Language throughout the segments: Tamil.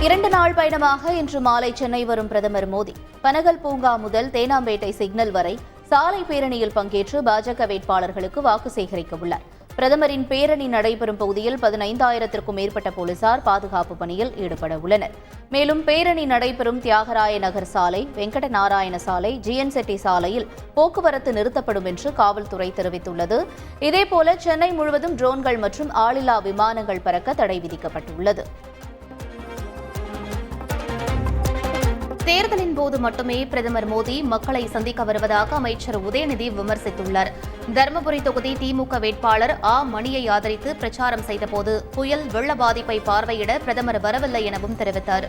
2 நாள் பயணமாக இன்று மாலை சென்னை வரும் பிரதமர் மோடி பனகல் பூங்கா முதல் தேனாம்பேட்டை சிக்னல் வரை சாலை பேரணியில் பங்கேற்று பாஜக வேட்பாளர்களுக்கு வாக்கு சேகரிக்க உள்ளார். பிரதமரின் பேரணி நடைபெறும் பகுதியில் 15,000க்கும் மேற்பட்ட போலீசார் பாதுகாப்பு பணியில் ஈடுபட உள்ளனர். மேலும் பேரணி நடைபெறும் தியாகராய நகர் சாலை, வெங்கட நாராயண சாலை, ஜிஎன் செட்டி சாலையில் போக்குவரத்து நிறுத்தப்படும் என்று காவல்துறை தெரிவித்துள்ளது. இதேபோல சென்னை முழுவதும் ட்ரோன்கள் மற்றும் ஆளில்லா விமானங்கள் பறக்க தடை விதிக்கப்பட்டுள்ளது. தேர்தலின் போது மட்டுமே பிரதமர் மோடி மக்களை சந்திக்க வருவதாக அமைச்சர் உதயநிதி விமர்சித்துள்ளார். தருமபுரி தொகுதி திமுக வேட்பாளர் மணியை ஆதரித்து பிரச்சாரம் செய்தபோது புயல் வெள்ள பாதிப்பை பார்வையிட பிரதமர் வரவில்லை எனவும் தெரிவித்தார்.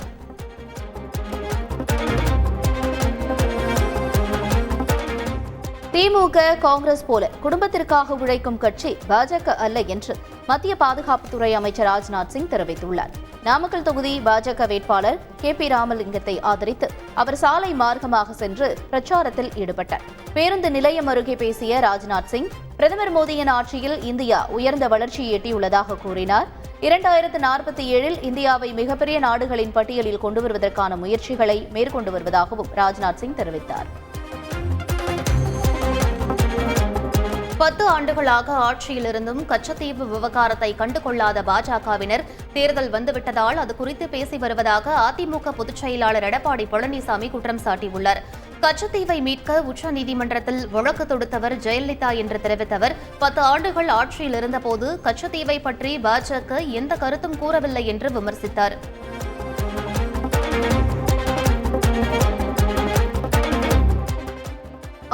திமுக, காங்கிரஸ் போல குடும்பத்திற்காக உழைக்கும் கட்சி பாஜக அல்ல என்று மத்திய பாதுகாப்புத்துறை அமைச்சர் ராஜ்நாத் சிங் தெரிவித்துள்ளார். நாமக்கல் தொகுதி பாஜக வேட்பாளர் KP ராமலிங்கத்தை ஆதரித்து அவர் சாலை மார்க்கமாக சென்று பிரச்சாரத்தில் ஈடுபட்டார். பேருந்து நிலையம் அருகே பேசிய ராஜ்நாத் சிங், பிரதமர் மோடியின் ஆட்சியில் இந்தியா உயர்ந்த வளர்ச்சியை எட்டியுள்ளதாக கூறினார். 2047 இந்தியாவை மிகப்பெரிய நாடுகளின் பட்டியலில் கொண்டு வருவதற்கான முயற்சிகளை மேற்கொண்டு வருவதாகவும் ராஜ்நாத் சிங் தெரிவித்தார். 10 ஆண்டுகளாக ஆட்சியில் இருந்தும் கச்சத்தீவு விவகாரத்தை கண்டுகொள்ளாத பாஜகவினர் தேர்தல் வந்துவிட்டதால் அது குறித்து பேசி வருவதாக அதிமுக பொதுச் செயலாளர் எடப்பாடி பழனிசாமி குற்றம் சாட்டியுள்ளார். கச்சத்தீவை மீட்க உச்சநீதிமன்றத்தில் வழக்கு தொடுத்தவர் ஜெயலலிதா என்று தெரிவித்தவர், 10 ஆண்டுகள் ஆட்சியில் இருந்தபோது கச்சத்தீவை பற்றி பாஜக எந்த கருத்தும் கூறவில்லை என்று விமர்சித்தார்.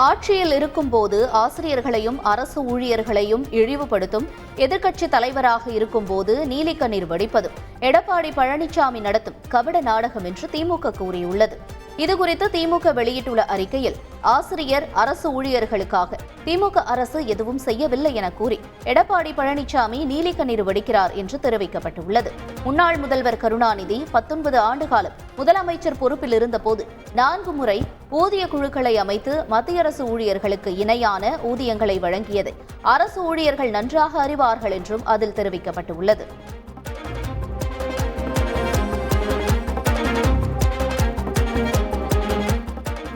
ஆட்சியில் இருக்கும்போது ஆசிரியர்களையும் அரசு ஊழியர்களையும் இழிவுபடுத்தும் எதிர்க்கட்சித் தலைவராக இருக்கும்போது நீலிக்கண்ணீர் வடிப்பதும் எடப்பாடி பழனிசாமி நடத்தும் கபட நாடகம் என்று திமுக கூறியுள்ளது. இதுகுறித்து திமுக வெளியிட்டுள்ள அறிக்கையில், ஆசிரியர், அரசு ஊழியர்களுக்காக திமுக அரசு எதுவும் செய்யவில்லை என கூறி எடப்பாடி பழனிசாமி நீலிக்கண்ணீர் வடிக்கிறார் என்று தெரிவிக்கப்பட்டுள்ளது. முன்னாள் முதல்வர் கருணாநிதி 19 ஆண்டு காலம் முதலமைச்சர் பொறுப்பில் இருந்தபோது 4 முறை ஊதிய குழுக்களை அமைத்து மத்திய அரசு ஊழியர்களுக்கு இணையான ஊதியங்களை வழங்கியதை அரசு ஊழியர்கள் நன்றாக அறிவார்கள் என்றும் அதில் தெரிவிக்கப்பட்டுள்ளது.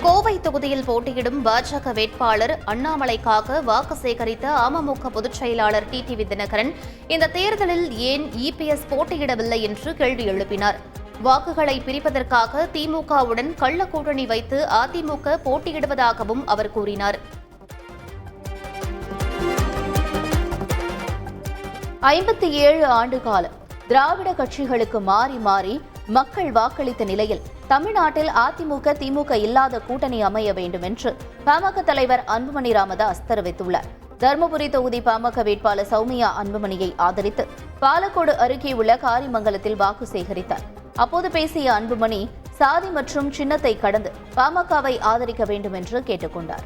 கோவை தொகுதியில் போட்டியிடும் பாஜக வேட்பாளர் அண்ணாமலைக்காக வாக்கு சேகரித்த அமமுக பொதுச் செயலாளர் டிடிவி தினகரன் இந்த தேர்தலில் ஏன் EPS போட்டியிடவில்லை என்று கேள்வி எழுப்பினார். வாக்குகளை பிரிப்பதற்காக திமுகவுடன் கள்ள கூட்டணி வைத்து அதிமுக போட்டியிடுவதாகவும் அவர் கூறினார். 57 ஆண்டு காலம் திராவிட கட்சிகளுக்கு மாறி மாறி மக்கள் வாக்களித்த நிலையில் தமிழ்நாட்டில் அதிமுக, திமுக இல்லாத கூட்டணி அமைய வேண்டும் என்று பாமக தலைவர் அன்புமணி ராமதாஸ் தெரிவித்துள்ளார். தருமபுரி தொகுதி பாமக வேட்பாளர் சௌமியா அன்புமணியை ஆதரித்து பாலக்கோடு அருகே உள்ள காரிமங்கலத்தில் வாக்கு சேகரித்தார். அப்போது பேசிய அன்புமணி, சாதி மற்றும் சின்னத்தை கடந்து பாமகவை ஆதரிக்க வேண்டும் என்று கேட்டுக் கொண்டார்.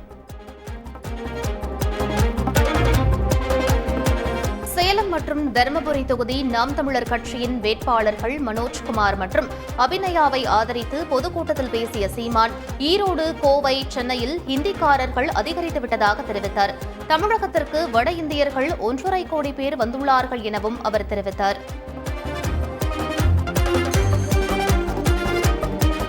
சேலம் மற்றும் தருமபுரி தொகுதி நாம் தமிழர் கட்சியின் வேட்பாளர்கள் மனோஜ்குமார் மற்றும் அபிநயாவை ஆதரித்து பொதுக்கூட்டத்தில் பேசிய சீமான், ஈரோடு, கோவை, சென்னையில் ஹிந்திக்காரர்கள் அதிகரித்துவிட்டதாக தெரிவித்தார். தமிழகத்திற்கு வட இந்தியர்கள் 1.5 கோடி பேர் வந்துள்ளார்கள் எனவும் அவர் தெரிவித்தார்.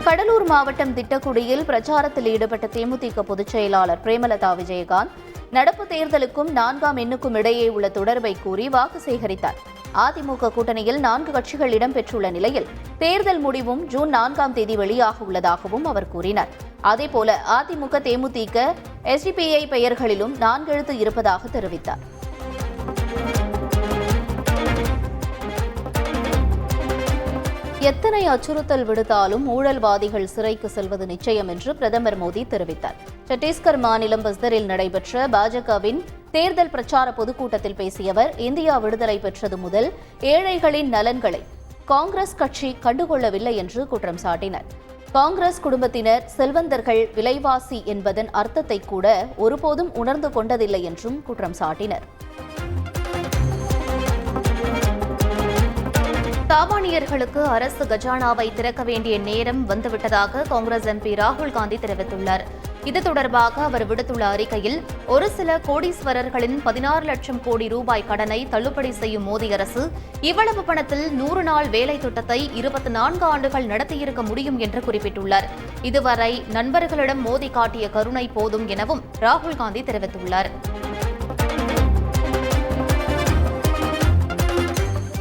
கடலூர் மாவட்டம் திட்டக்குடியில் பிரச்சாரத்தில் ஈடுபட்ட தேமுதிக பொதுச் செயலாளர் பிரேமலதா விஜயகாந்த் நடப்பு தேர்தலுக்கும் 4ஆம் எண்ணுக்கும் இடையே உள்ள தொடர்பை கூறி வாக்கு சேகரித்தார். அதிமுக கூட்டணியில் 4 கட்சிகள் இடம்பெற்றுள்ள நிலையில் தேர்தல் முடிவும் ஜூன் 4ஆம் தேதி வெளியாக உள்ளதாகவும் அவர் கூறினார். அதேபோல அதிமுக, தேமுதிக, SDPI பெயர்களிலும் 4 எழுத்து இருப்பதாக தெரிவித்தார். எத்தனை அச்சுறுத்தல் விடுத்தாலும் ஊழல்வாதிகள் சிறைக்கு செல்வது நிச்சயம் என்று பிரதமர் மோடி தெரிவித்தார். சத்தீஸ்கர் மாநிலம் பஸ்தரில் நடைபெற்ற பாஜகவின் தேர்தல் பிரச்சார பொதுக்கூட்டத்தில் பேசிய அவர், இந்தியா விடுதலை பெற்றது முதல் ஏழைகளின் நலன்களை காங்கிரஸ் கட்சி கண்டுகொள்ளவில்லை என்று குற்றம் சாட்டினார். காங்கிரஸ் குடும்பத்தினர் செல்வந்தர்கள், விலைவாசி என்பதன் அர்த்தத்தை கூட ஒருபோதும் உணர்ந்து கொண்டதில்லை என்றும் குற்றம் சாட்டினர். சாமானியர்களுக்கு அரசு கஜானாவை திறக்க வேண்டிய நேரம் வந்துவிட்டதாக காங்கிரஸ் MP ராகுல் காந்தி தெரிவித்துள்ளார். இது தொடர்பாக அவர் விடுத்துள்ள அறிக்கையில் ஒரு சில கோடீஸ்வரர்களின் 16 லட்சம் கோடி ரூபாய் கடனை தள்ளுபடி செய்யும் மோடி அரசு இவ்வளவு பணத்தில் 100 நாள் வேலை திட்டத்தை 24 ஆண்டுகள் நடத்தியிருக்க முடியும் என்று குறிப்பிட்டுள்ளார். இதுவரை நண்பர்களிடம் மோடி காட்டிய கருணை போதும் எனவும் ராகுல் காந்தி தெரிவித்துள்ளார்.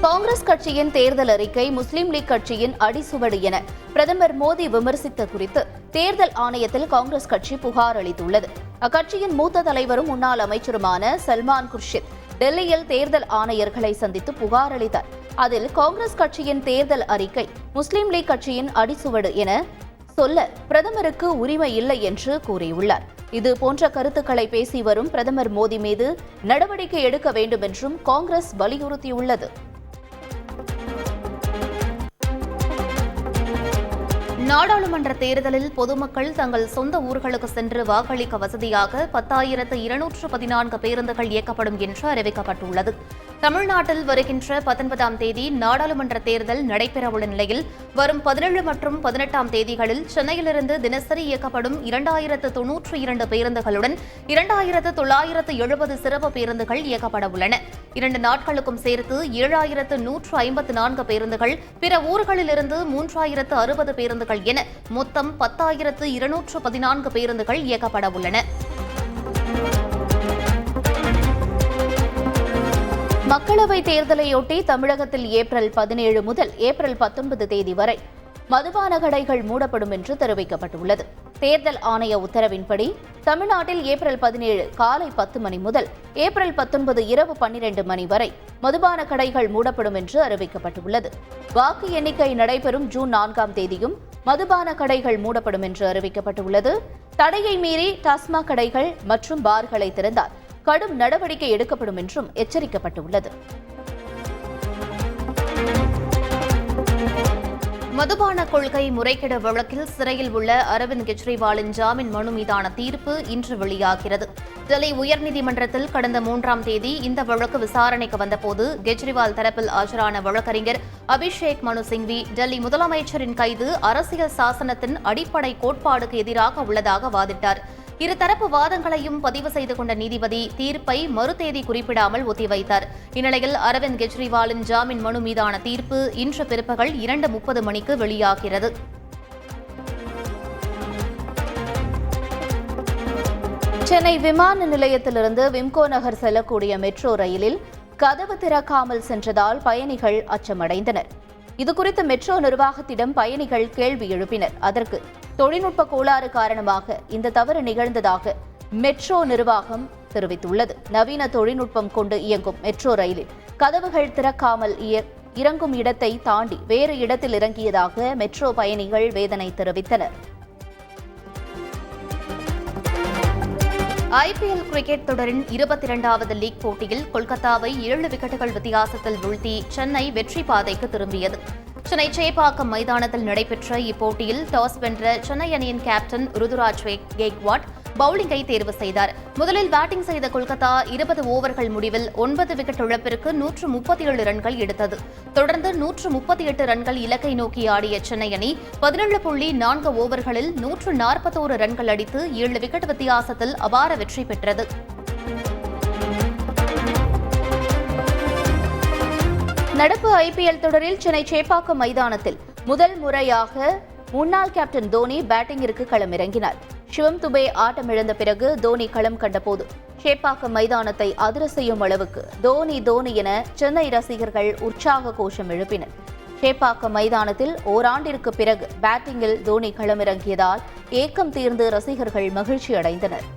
காங்கிரஸ் கட்சியின் தேர்தல் அறிக்கை முஸ்லீம் லீக் கட்சியின் அடிசுவடு என பிரதமர் மோடி விமர்சித்த குறித்து தேர்தல் ஆணையத்தில் காங்கிரஸ் கட்சி புகார் அளித்துள்ளது. அக்கட்சியின் மூத்த தலைவரும் முன்னாள் அமைச்சருமான சல்மான் குர்ஷித் டெல்லியில் தேர்தல் ஆணையர்களை சந்தித்து புகார் அளித்தார். அதில் காங்கிரஸ் கட்சியின் தேர்தல் அறிக்கை முஸ்லீம் லீக் கட்சியின் அடிசுவடு என சொல்ல பிரதமருக்கு உரிமை இல்லை என்று கூறியுள்ளார். இது போன்ற கருத்துக்களை பேசி வரும் பிரதமர் மோடி மீது நடவடிக்கை எடுக்க வேண்டும் என்றும் காங்கிரஸ் வலியுறுத்தியுள்ளது. நாடாளுமன்ற தேர்தலில் பொதுமக்கள் தங்கள் சொந்த ஊர்களுக்கு சென்று வாக்களிக்க வசதியாக 10,214 பேருந்துகள் இயக்கப்படும் என்று அறிவிக்கப்பட்டுள்ளது. தமிழ்நாட்டில் வருகின்ற 19ஆம் தேதி நாடாளுமன்ற தேர்தல் நடைபெறவுள்ள நிலையில் வரும் 17 மற்றும் 18ஆம் தேதிகளில் சென்னையிலிருந்து தினசரி இயக்கப்படும் 2092 பேருந்துகளுடன் 2970 சிறப்பு பேருந்துகள் இயக்கப்பட உள்ளன. 2 நாட்களுக்கும் சேர்த்து 7154 பேருந்துகள், பிற ஊர்களிலிருந்து 3060 பேருந்துகள் என மொத்தம் 10,214 பேருந்துகள் இயக்கப்பட உள்ளன. மக்களவைத் தேர்தலையொட்டி தமிழகத்தில் ஏப்ரல் 17 முதல் ஏப்ரல் 19 தேதி வரை மதுபான கடைகள் மூடப்படும் என்று தெரிவிக்கப்பட்டுள்ளது. தேர்தல் ஆணைய உத்தரவின்படி தமிழ்நாட்டில் ஏப்ரல் 17 காலை 10 மணி முதல் ஏப்ரல் 19 இரவு 12 மணி வரை மதுபான கடைகள் மூடப்படும் என்று அறிவிக்கப்பட்டுள்ளது. வாக்கு எண்ணிக்கை நடைபெறும் ஜூன் 4ஆம் தேதியும் மதுபான கடைகள் மூடப்படும் என்று அறிவிக்கப்பட்டுள்ளது. தடையை மீறி டாஸ்மாக் கடைகள் மற்றும் பார்களை திறந்தால் கடும் நடவடிக்கை எடுக்கப்படும் என்றும் எச்சரிக்கப்பட்டுள்ளது. மதுபான கொள்கை முறைகேடு வழக்கில் சிறையில் உள்ள அரவிந்த் கெஜ்ரிவாலின் ஜாமீன் மனு மீதான தீர்ப்பு இன்று வெளியாகிறது. டெல்லி உயர்நீதிமன்றத்தில் கடந்த 3ஆம் தேதி இந்த வழக்கு விசாரணைக்கு வந்தபோது கெஜ்ரிவால் தரப்பில் ஆஜரான வழக்கறிஞர் அபிஷேக் மனு சிங்வி டெல்லி முதலமைச்சரின் கைது அரசியல் சாசனத்தின் அடிப்படை கோட்பாடுக்கு எதிராக உள்ளதாக வாதிட்டார். இருதரப்பு வாதங்களையும் பதிவு செய்து கொண்ட நீதிபதி தீர்ப்பை மறுதேதி குறிப்பிடாமல் ஒத்திவைத்தார். இந்நிலையில் அரவிந்த் கெஜ்ரிவாலின் ஜாமீன் மனு மீதான தீர்ப்பு இன்று பிற்பகல் 2:30 மணிக்கு வெளியாகிறது. சென்னை விமான நிலையத்திலிருந்து விம்கோ நகர் செல்லக்கூடிய மெட்ரோ ரயிலில் கதவு திறக்காமல் சென்றதால் பயணிகள் அச்சமடைந்தனர். இதுகுறித்து மெட்ரோ நிர்வாகத்திடம் பயணிகள் கேள்வி எழுப்பினர். அதற்கு தொழில்நுட்ப கோளாறு காரணமாக இந்த தவறு நிகழ்ந்ததாக மெட்ரோ நிர்வாகம் தெரிவித்துள்ளது. நவீன தொழில்நுட்பம் கொண்டு இயங்கும் மெட்ரோ ரயிலில் கதவுகள் திறக்காமல் இறங்கும் இடத்தை தாண்டி வேறு இடத்தில் இறங்கியதாக மெட்ரோ பயணிகள் வேதனை தெரிவித்தனர். IPL கிரிக்கெட் தொடரின் 22வது லீக் போட்டியில் கொல்கத்தாவை 7 விக்கெட்டுகள் வித்தியாசத்தில் வீழ்த்தி சென்னை வெற்றி பாதைக்கு திரும்பியது. சென்னை சேப்பாக்கம் மைதானத்தில் நடைபெற்ற இப்போட்டியில் டாஸ் வென்ற சென்னை அணியின் கேப்டன் ருதுராஜ் கெய்க்வாட் பவுலிங்கை தேர்வு செய்தார். முதலில் பேட்டிங் செய்த கொல்கத்தா 20 ஓவர்கள் முடிவில் 9 விக்கெட் இழப்பிற்கு 137 ரன்கள் எடுத்தது. தொடர்ந்து 138 ரன்கள் இலக்கை நோக்கி ஆடிய சென்னை அணி 17.4 ஓவர்களில் 141 ரன்கள் அடித்து 7 விக்கெட் வித்தியாசத்தில் அபார வெற்றி பெற்றது. நடப்பு IPL தொடரில் சென்னை சேப்பாக்கம் மைதானத்தில் முதல் முறையாக முன்னாள் கேப்டன் தோனி பேட்டிங்கிற்கு களமிறங்கினார். சிவம் துபே ஆட்டமிழந்த பிறகு தோனி களம் கண்டபோது சேப்பாக்கம் மைதானத்தை அதிர செய்யும் அளவுக்கு தோனி என சென்னை ரசிகர்கள் உற்சாக கோஷம் எழுப்பினர். சேப்பாக்கம் மைதானத்தில் ஓராண்டிற்கு பிறகு பேட்டிங்கில் தோனி களமிறங்கியதால் ஏக்கம் தீர்ந்து ரசிகர்கள் மகிழ்ச்சி அடைந்தனர்.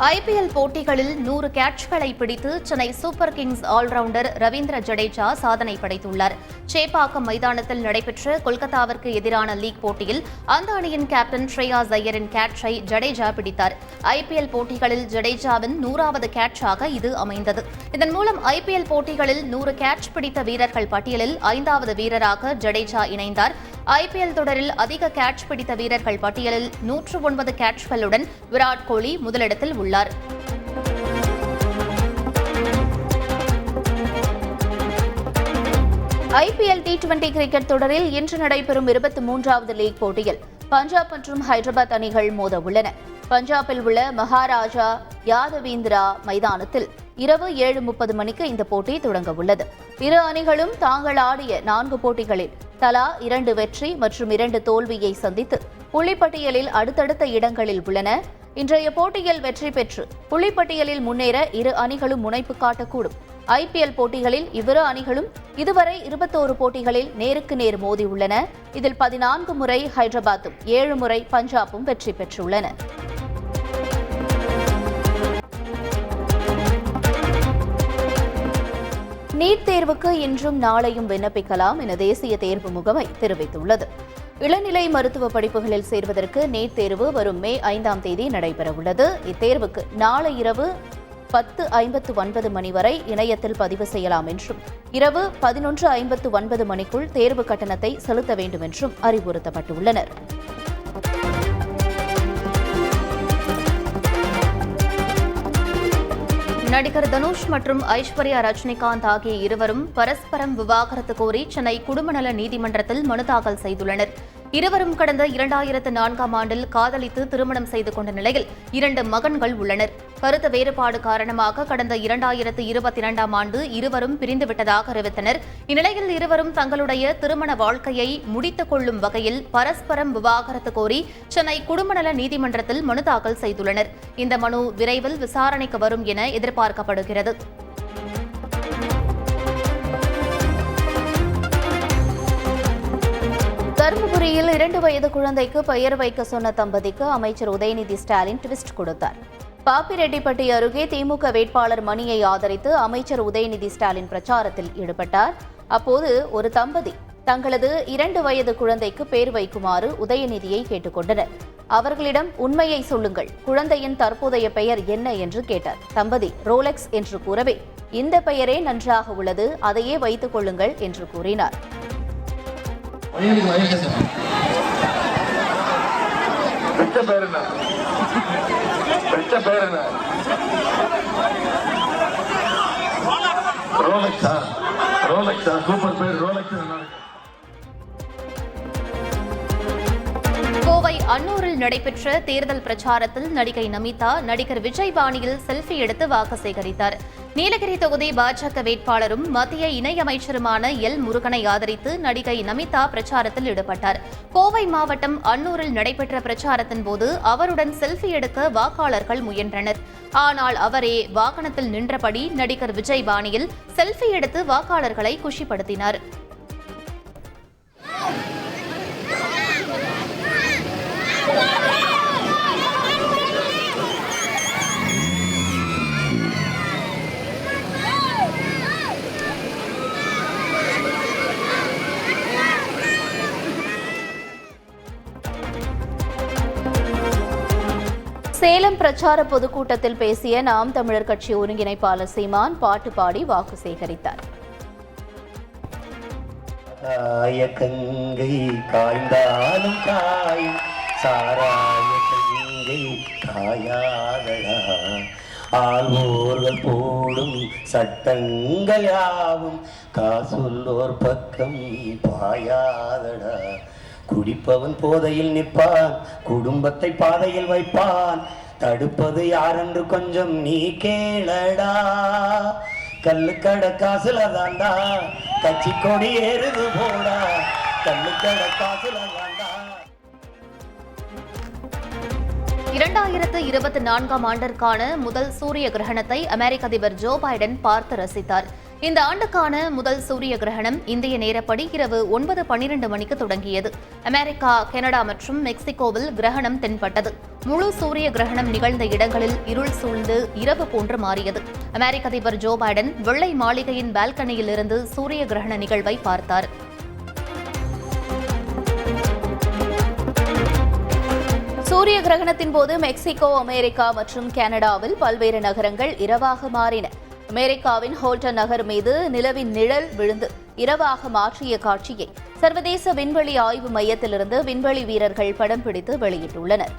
IPL போட்டிகளில் 100 கேட்ச்களை பிடித்து Chennai super kings allrounder Ravindra Jadeja சாதனை படைத்துள்ளார். சேப்பாக்கம் மைதானத்தில் நடைபெற்ற கொல்கத்தாவிற்கு எதிரான லீக் போட்டியில் அந்த அணியின் கேப்டன் ஸ்ரேயாஸ் ஐயரின் கேட்சை ஜடேஜா பிடித்தார். IPL போட்டிகளில் ஜடேஜாவின் 100வது கேட்சாக இது அமைந்தது. இதன் மூலம் IPL போட்டிகளில் 100 கேட்ச் பிடித்த வீரர்கள் பட்டியலில் 5வது வீரராக ஜடேஜா இணைந்தார். IPL தொடரில் அதிக கேட்ச் பிடித்த வீரர்கள் பட்டியலில் 109 கேட்ச்களுடன் விராட் கோலி முதலிடத்தில் உள்ளார். IPL T20 கிரிக்கெட் தொடரில் இன்று நடைபெறும் 23வது லீக் போட்டியில் பஞ்சாப் மற்றும் ஹைதராபாத் அணிகள் மோத உள்ளன. பஞ்சாபில் உள்ள மகாராஜா யாதவீந்திரா மைதானத்தில் இரவு 7:30 மணிக்கு இந்த போட்டி தொடங்க உள்ளது. இரு அணிகளும் தாங்கள் ஆடிய 4 போட்டிகளில் தலா 2 வெற்றி மற்றும் 2 தோல்வியை சந்தித்து புள்ளிப்பட்டியலில் அடுத்தடுத்த இடங்களில் உள்ளன. இன்றைய போட்டியில் வெற்றி பெற்று புள்ளிப்பட்டியலில் முன்னேற இரு அணிகளும் முனைப்பு காட்டக்கூடும். IPL போட்டிகளில் இவ்விரு அணிகளும் இதுவரை 21 போட்டிகளில் நேருக்கு நேர் மோதியுள்ளன. இதில் 14 முறை ஹைதராபாத்தும் 7 முறை பஞ்சாபும் வெற்றி பெற்றுள்ளன. நீட் தேர்வுக்கு இன்றும் நாளையும் விண்ணப்பிக்கலாம் என தேசிய தேர்வு முகமை தெரிவித்துள்ளது. இளநிலை மருத்துவ படிப்புகளில் சேர்வதற்கு நீட் தேர்வு வரும் மே 5ஆம் தேதி நடைபெறவுள்ளது. இத்தேர்வுக்கு நாளை இரவு 10:59 மணி வரை இணையத்தில் பதிவு செய்யலாம் என்றும் இரவு 11:59 மணிக்குள் தேர்வு கட்டணத்தை செலுத்த வேண்டும் என்றும் அறிவுறுத்தப்பட்டுள்ளனர். நடிகர் தனுஷ் மற்றும் ஐஸ்வர்யா ரஜினிகாந்த் ஆகிய இருவரும் பரஸ்பரம் விவாகரத்து கோரி சென்னை குடும்பநல நீதிமன்றத்தில் மனு தாக்கல் செய்துள்ளனர். இருவரும் கடந்த 2004ஆம் ஆண்டில் காதலித்து திருமணம் செய்து கொண்ட நிலையில் 2 மகன்கள் உள்ளனர். கருத்து வேறுபாடு காரணமாக கடந்த 2022ஆம் ஆண்டு இருவரும் பிரிந்துவிட்டதாக அறிவித்தனர். இந்நிலையில் இருவரும் தங்களுடைய திருமண வாழ்க்கையை முடித்துக் கொள்ளும் வகையில் பரஸ்பரம் விவாகரத்து கோரி சென்னை குடும்பநல நீதிமன்றத்தில் மனு தாக்கல் செய்துள்ளனர். இந்த மனு விரைவில் விசாரணைக்கு வரும் என எதிர்பார்க்கப்படுகிறது. தருமபுரியில் 2 வயது குழந்தைக்கு பெயர் வைக்க சொன்ன தம்பதிக்கு அமைச்சர் உதயநிதி ஸ்டாலின் ட்விஸ்ட் கொடுத்தார். பாப்பிரெட்டிப்பட்டி அருகே திமுக வேட்பாளர் மணியை ஆதரித்து அமைச்சர் உதயநிதி ஸ்டாலின் பிரச்சாரத்தில் ஈடுபட்டார். அப்போது ஒரு தம்பதி தங்களது 2 வயது குழந்தைக்கு பெயர் வைக்குமாறு உதயநிதியை கேட்டுக்கொண்டனர். அவர்களிடம் உண்மையை சொல்லுங்கள், குழந்தையின் தற்போதைய பெயர் என்ன என்று கேட்டார். தம்பதி ரோலெக்ஸ் என்று கூறவே, இந்த பெயரே நன்றாக உள்ளது, அதையே வைத்துக் கொள்ளுங்கள் என்று கூறினார். கோவை அன்னூரில் நடைபெற்ற தேர்தல் பிரச்சாரத்தில் நடிகை நமிதா நடிகர் விஜய் பாணியில் செல்ஃபி எடுத்து வாக்கு சேகரித்தார். நீலகிரி தொகுதி பாஜக வேட்பாளரும் மத்திய இணையமைச்சருமான எல் முருகனை ஆதரித்து நடிகை நமிதா பிரச்சாரத்தில் ஈடுபட்டார். கோவை மாவட்டம் அன்னூரில் நடைபெற்ற பிரச்சாரத்தின் போது அவருடன் செல்ஃபி எடுக்க வாக்காளர்கள் முயன்றனர். ஆனால் அவரே வாகனத்தில் நின்றபடி நடிகர் விஜய் பாணியில் செல்ஃபி எடுத்து வாக்காளர்களை குஷிப்படுத்தினார். சேலம் பிரச்சார பொதுக்கூட்டத்தில் பேசிய நாம் தமிழர் கட்சி ஒருங்கிணைப்பாளர் சீமான் பாட்டு பாடி வாக்கு சேகரித்தார். கங்கை காய்ந்தாலும் காயும் சாராய கங்கை காயாதடா, ஆள்வோர்கள் போடும் சட்டங்கள் யாவும் காசுள்ளோர் பக்கம் பாயாதடா. குடிப்பவன் போதையில் நிற்பான், குடும்பத்தை பாதையில் வைப்பான், தடுப்பது யாரென்று கொஞ்சம் நீ கேளடா. கல்லுக்கட காசுல தாண்டா கட்சி கொடி ஏறுது போடா, கல்லுக்கட காசுல தாண்டா. 2024ஆம் ஆண்டிற்கான முதல் சூரிய கிரகணத்தை அமெரிக்க அதிபர் ஜோ பைடன் பார்த்து ரசித்தார். இந்த ஆண்டுக்கான முதல் சூரிய கிரகணம் இந்திய நேரப்படி இரவு 9:12 மணிக்கு தொடங்கியது. அமெரிக்கா, கனடா மற்றும் மெக்சிகோவில் கிரகணம் தென்பட்டது. முழு சூரிய கிரகணம் நிகழ்ந்த இடங்களில் இருள் சூழ்ந்து இரவு போன்று மாறியது. அமெரிக்க அதிபர் ஜோ பைடன் வெள்ளை மாளிகையின் பால்கனியில் இருந்து சூரிய கிரகண நிகழ்வை பார்த்தார். சூரிய கிரகணத்தின் போது மெக்சிகோ, அமெரிக்கா மற்றும் கனடாவில் பல்வேறு நகரங்கள் இரவாக மாறின. அமெரிக்காவின் ஹோல்டன் நகர் மீது நிலவின் நிழல் விழுந்து இரவாக மாற்றிய காட்சியை சர்வதேச விண்வெளி ஆய்வு மையத்திலிருந்து விண்வெளி வீரர்கள் படம் பிடித்து வெளியிட்டுள்ளனர்.